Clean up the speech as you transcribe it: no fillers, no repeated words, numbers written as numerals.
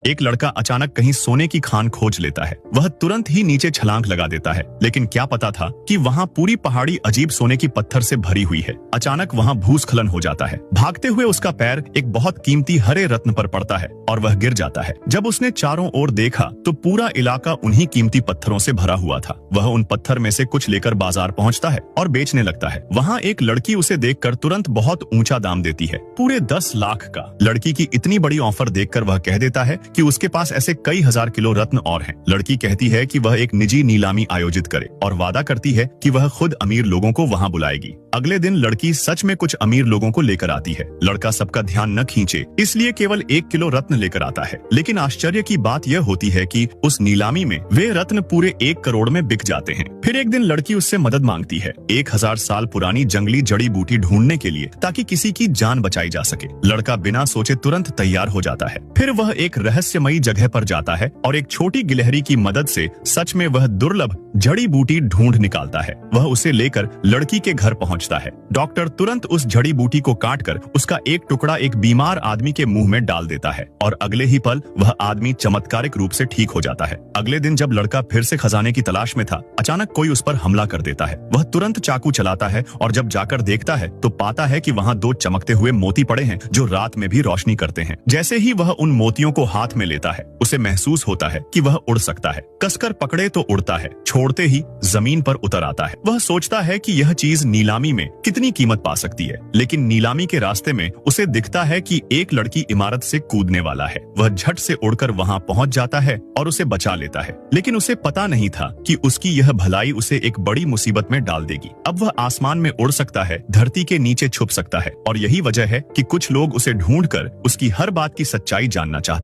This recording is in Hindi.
एक लड़का अचानक कहीं सोने की खान खोज लेता है। वह तुरंत ही नीचे छलांग लगा देता है, लेकिन क्या पता था कि वहाँ पूरी पहाड़ी अजीब सोने की पत्थर से भरी हुई है। अचानक वहाँ भूस्खलन हो जाता है। भागते हुए उसका पैर एक बहुत कीमती हरे रत्न पर पड़ता है और वह गिर जाता है। जब उसने चारों ओर देखा तो पूरा इलाका उन्हीं कीमती पत्थरों से भरा हुआ था। वह उन पत्थर में से कुछ लेकर बाजार पहुँचता है और बेचने लगता है। वहाँ एक लड़की उसे देखकर तुरंत बहुत ऊंचा दाम देती है, पूरे 10 लाख का। लड़की की इतनी बड़ी ऑफर देखकर वह कह देता है कि उसके पास ऐसे कई हजार किलो रत्न और हैं। लड़की कहती है कि वह एक निजी नीलामी आयोजित करे और वादा करती है कि वह खुद अमीर लोगों को वहां बुलाएगी। अगले दिन लड़की सच में कुछ अमीर लोगों को लेकर आती है। लड़का सबका ध्यान न खींचे इसलिए केवल 1 किलो रत्न लेकर आता है, लेकिन आश्चर्य की बात यह होती है कि उस नीलामी में वे रत्न पूरे 1 करोड़ में बिक जाते हैं। फिर एक दिन लड़की उससे मदद मांगती है 1000 साल पुरानी जंगली जड़ी बूटी ढूंढने के लिए, ताकि किसी की जान बचाई जा सके। लड़का बिना सोचे तुरंत तैयार हो जाता है। फिर वह एक रहस्यमयी जगह पर जाता है और एक छोटी गिलहरी की मदद से सच में वह दुर्लभ जड़ी बूटी ढूंढ निकालता है। वह उसे लेकर लड़की के घर पहुंचता है। डॉक्टर तुरंत उस जड़ी बूटी को काटकर उसका एक टुकड़ा एक बीमार आदमी के मुंह में डाल देता है और अगले ही पल वह आदमी चमत्कारिक रूप से ठीक हो जाता है। अगले दिन जब लड़का फिर से खजाने की तलाश में था, अचानक कोई उस पर हमला कर देता है। वह तुरंत चाकू चलाता है और जब जाकर देखता है तो पाता है कि वहाँ 2 चमकते हुए मोती पड़े हैं जो रात में भी रोशनी करते हैं। जैसे ही वह उन मोतियों को हाथ में लेता है, उसे महसूस होता है कि वह उड़ सकता है। कसकर पकड़े तो उड़ता है, छोड़ते ही जमीन पर उतर आता है। वह सोचता है कि यह चीज नीलामी में कितनी कीमत पा सकती है, लेकिन नीलामी के रास्ते में उसे दिखता है कि एक लड़की इमारत से कूदने वाला है। वह झट से उड़कर वहां पहुंच जाता है और उसे बचा लेता है, लेकिन उसे पता नहीं था कि उसकी यह भलाई उसे एक बड़ी मुसीबत में डाल देगी। अब वह आसमान में उड़ सकता है, धरती के नीचे छुप सकता है, और यही वजह है कि कुछ लोग उसे ढूंढकर उसकी हर बात की सच्चाई जानना चाहते हैं।